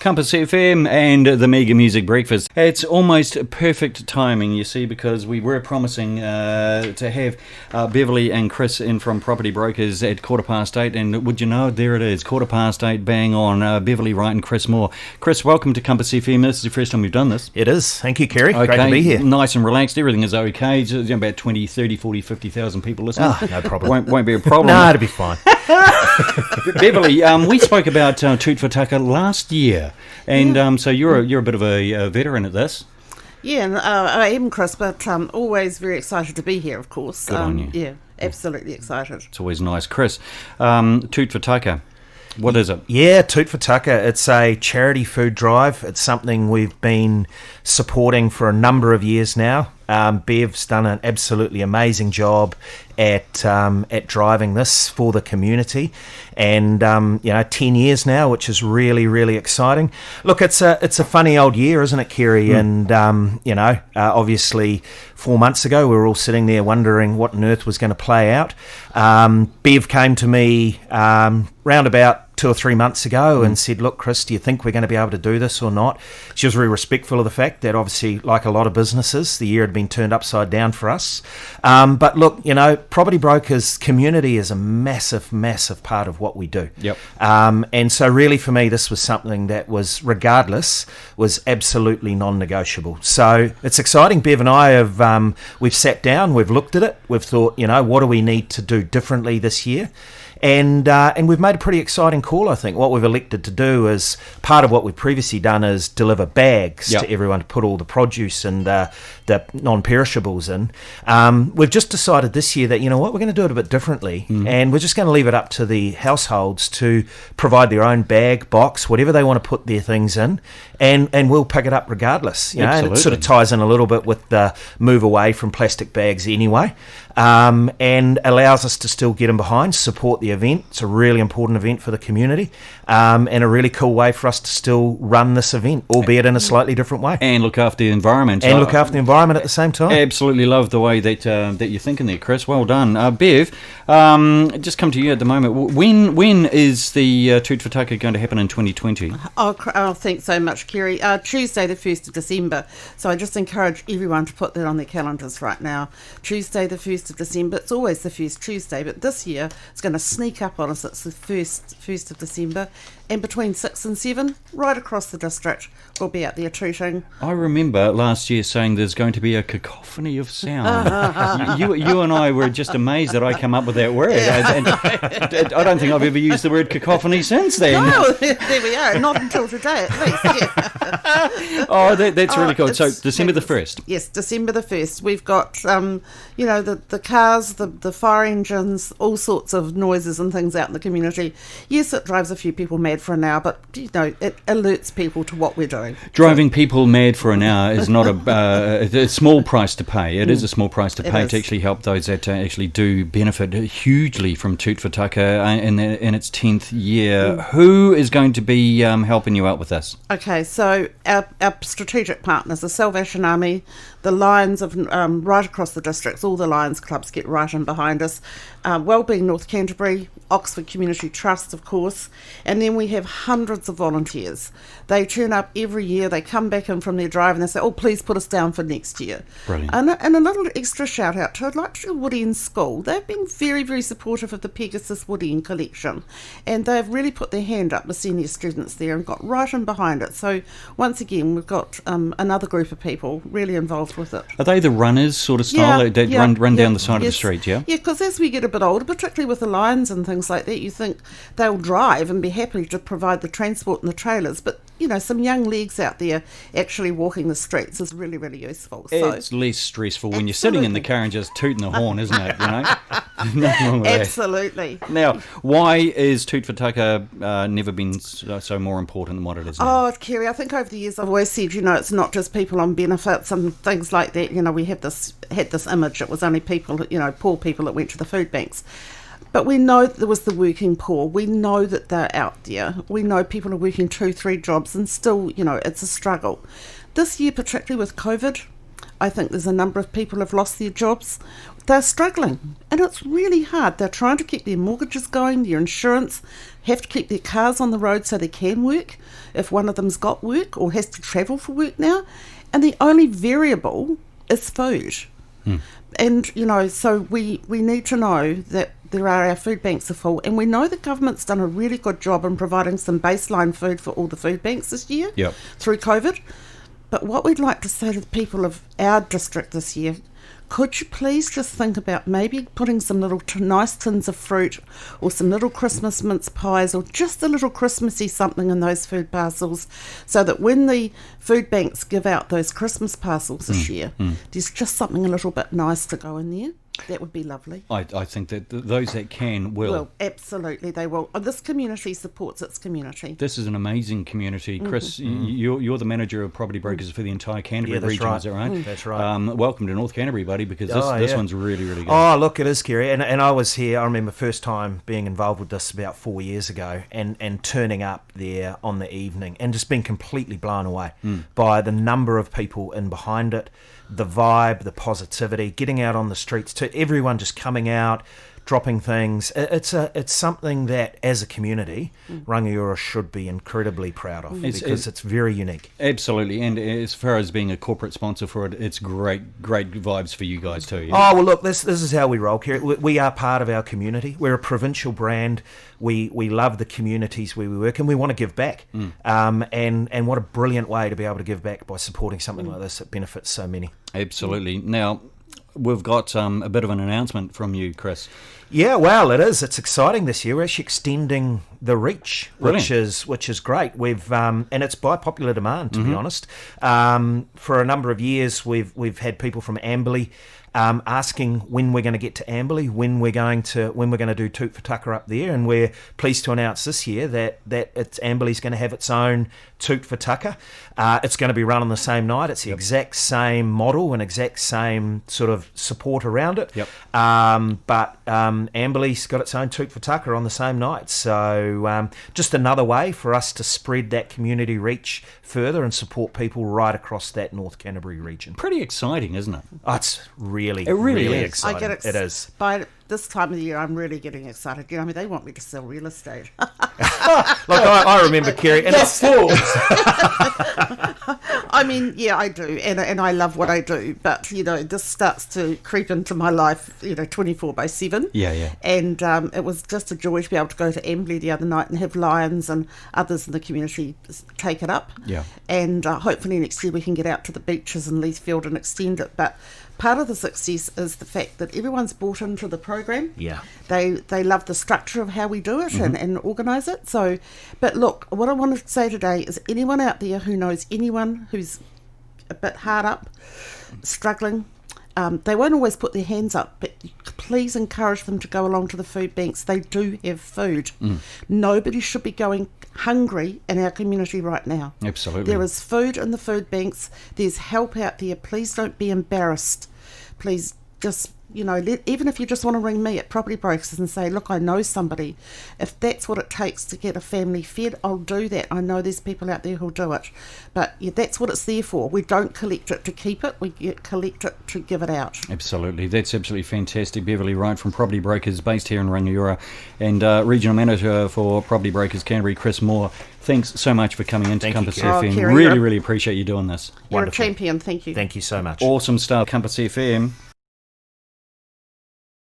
Compass FM and the Mega Music Breakfast. It's almost perfect timing, you see, because we were promising to have Beverly and Chris in from Property Brokers at 8:15, and would you know, there it is, 8:15, bang on. Beverly Wright and Chris Moore. Chris, welcome to Compass FM. This is the first time we've done this. It is. Thank you, Kerry. Okay, great to be here. Nice and relaxed. Everything is okay. Just about 20, 30, 40, 50,000 people listening. No problem. Won't be a problem. No, it'll be fine. Beverly, we spoke about Toot for Tucker last year, and so you're a bit of a veteran at this. Yeah, and I am, Chris, but always very excited to be here, of course. Good on you. Yeah, absolutely excited. It's always nice. Chris, Toot for Tucker, what is it? Yeah, Toot for Tucker. It's a charity food drive. It's something we've been supporting for a number of years now. Bev's done an absolutely amazing job at driving this for the community, and 10 years now, which is really, really exciting. Look, it's a funny old year, isn't it, Kerry? And obviously 4 months ago we were all sitting there wondering what on earth was going to play out. Bev came to me round about 2 or 3 months ago and said, look, Chris, do you think we're going to be able to do this or not? She was very respectful of the fact that obviously, like a lot of businesses, the year had been turned upside down for us. But look, Property Brokers community is a massive, massive part of what we do. Yep. And so really for me, this was something that was, regardless, was absolutely non-negotiable. So it's exciting. Bev and I have, we've sat down, we've looked at it, we've thought, what do we need to do differently this year? And we've made a pretty exciting call, I think. What we've elected to do is, part of what we've previously done is deliver bags to everyone to put all the produce and the non-perishables in. We've just decided this year that, we're going to do it a bit differently. And we're just going to leave it up to the households to provide their own bag, box, whatever they want to put their things in. And we'll pick it up regardless. And it sort of ties in a little bit with the move away from plastic bags anyway. And allows us to still get them behind, support the event. It's a really important event for the community, and a really cool way for us to still run this event, albeit in a slightly different way. And look after the environment. And look after the environment at the same time. Absolutely love the way that you're thinking there, Chris. Well done. Bev, just come to you at the moment. When is the Toot for Tucker going to happen in 2020? Oh, thanks so much, Kerry. Tuesday, the 1st of December. So I just encourage everyone to put that on their calendars right now. Tuesday, the 1st of December. It's always the first Tuesday, but this year it's going to sneak up on us. It's the 1st of December, and between 6 and 7, right across the district, we'll be out there tooting. I remember last year saying there's going to be a cacophony of sound. you and I were just amazed that I come up with that word. And I don't think I've ever used the word cacophony since then. No, there we are. Not until today, at least. Yeah. Oh, that's really cool. So December the 1st. Yes, December the 1st. We've got, the cars, the fire engines, all sorts of noises and things out in the community. Yes, it drives a few people mad for an hour, but it alerts people to what we're doing. Driving people mad for an hour is not a small price to pay. It is a small price to pay to actually help those that actually do benefit hugely from Toot for Tucker in its 10th year. Who is going to be helping you out with this? Okay, so our strategic partners, the Salvation Army, the Lions of right across the districts, all the Lions clubs get right in behind us. Wellbeing North Canterbury, Oxford Community Trust, of course, and then we have hundreds of volunteers. They turn up every year, they come back in from their drive and they say, please put us down for next year. Brilliant. And a little extra shout out to Woodend School. They've been very, very supportive of the Pegasus Woodend collection, and they've really put their hand up with senior students there and got right in behind it. So once again, we've got another group of people really involved with it. Are they the runners sort of style that run down the side of the street, yeah? Yeah, because as we get a bit older, particularly with the Lions and things like that, you think they'll drive and be happy to provide the transport and the trailers, but some young legs out there actually walking the streets is really, really useful. It's less stressful when you're sitting in the car and just tooting the horn, isn't it? Nothing wrong with Absolutely. That. Now, why is Toot for Tucker never been so more important than what it is now? Oh, Kerry, I think over the years I've always said, it's not just people on benefits and things like that. We had this image, it was only people, poor people that went to the food banks. But we know that there was the working poor. We know that they're out there. We know people are working 2-3 jobs and still, it's a struggle. This year, particularly with COVID, I think there's a number of people have lost their jobs. They're struggling, and it's really hard. They're trying to keep their mortgages going, their insurance, have to keep their cars on the road so they can work if one of them's got work or has to travel for work now. And the only variable is food. And, so we need to know that our food banks are full, and we know the government's done a really good job in providing some baseline food for all the food banks this year through COVID. But what we'd like to say to the people of our district this year, could you please just think about maybe putting some little nice tins of fruit or some little Christmas mince pies or just a little Christmassy something in those food parcels, so that when the food banks give out those Christmas parcels this year, there's just something a little bit nice to go in there. That would be lovely. I think that those that can will. Well, absolutely, they will. This community supports its community. This is an amazing community. Chris, you're the manager of property brokers for the entire Canterbury region, right. is that right? That's right. Welcome to North Canterbury, buddy, because this one's really, really good. Oh, look, it is, Kerry. And I was here, I remember first time being involved with this about 4 years ago and turning up there on the evening and just being completely blown away by the number of people in behind it, the vibe, the positivity, getting out on the streets, to everyone just coming out, dropping things. It's something that, as a community, Rangiora should be incredibly proud of, because it's very unique. Absolutely, and as far as being a corporate sponsor for it, it's great vibes for you guys too. Yeah? Oh, well, look, this is how we roll, Kerry. We are part of our community. We're a provincial brand. We love the communities where we work, and we want to give back. And what a brilliant way to be able to give back by supporting something like this that benefits so many. Absolutely. Now, we've got a bit of an announcement from you, Chris. Yeah, well, it is. It's exciting this year. We're actually extending the reach, which is great. We've and it's by popular demand, to be honest. For a number of years, we've had people from Amberley asking when we're going to get to Amberley, when we're going to do Toot for Tucker up there, and we're pleased to announce this year that Amberley's going to have its own Toot for Tucker. It's going to be run on the same night. It's the exact same model and exact same sort of support around it. But Amberley's got its own Toot for Tucker on the same night. So just another way for us to spread that community reach further and support people right across that North Canterbury region. Pretty exciting, isn't it? Oh, it's really is. exciting. I get it is. By this time of the year, I'm really getting excited. They want me to sell real estate. Look, I remember, Kerry, and Yes. I mean, yeah, I do, and I love what I do. But this starts to creep into my life, 24/7. Yeah. And it was just a joy to be able to go to Embley the other night and have Lions and others in the community take it up. Yeah. And hopefully next year we can get out to the beaches in Leithfield and extend it. But part of the success is the fact that everyone's bought into the program. Yeah. They love the structure of how we do it and organise it. So, but look, what I want to say today is anyone out there who knows anyone who's a bit hard up, struggling, they won't always put their hands up, but please encourage them to go along to the food banks. They do have food. Nobody should be going hungry in our community right now. Absolutely. There is food in the food banks. There's help out there. Please don't be embarrassed. Please just, even if you just want to ring me at Property Brokers and say, look, I know somebody. If that's what it takes to get a family fed, I'll do that. I know there's people out there who'll do it. But that's what it's there for. We don't collect it to keep it. We collect it to give it out. Absolutely. That's absolutely fantastic. Beverly Wright from Property Brokers, based here in Rangiora, and Regional Manager for Property Brokers Canterbury, Chris Moore. Thanks so much for coming into Compass FM. Kerry, really appreciate you doing this. You're a champion. Thank you. Thank you so much. Awesome stuff. Compass FM.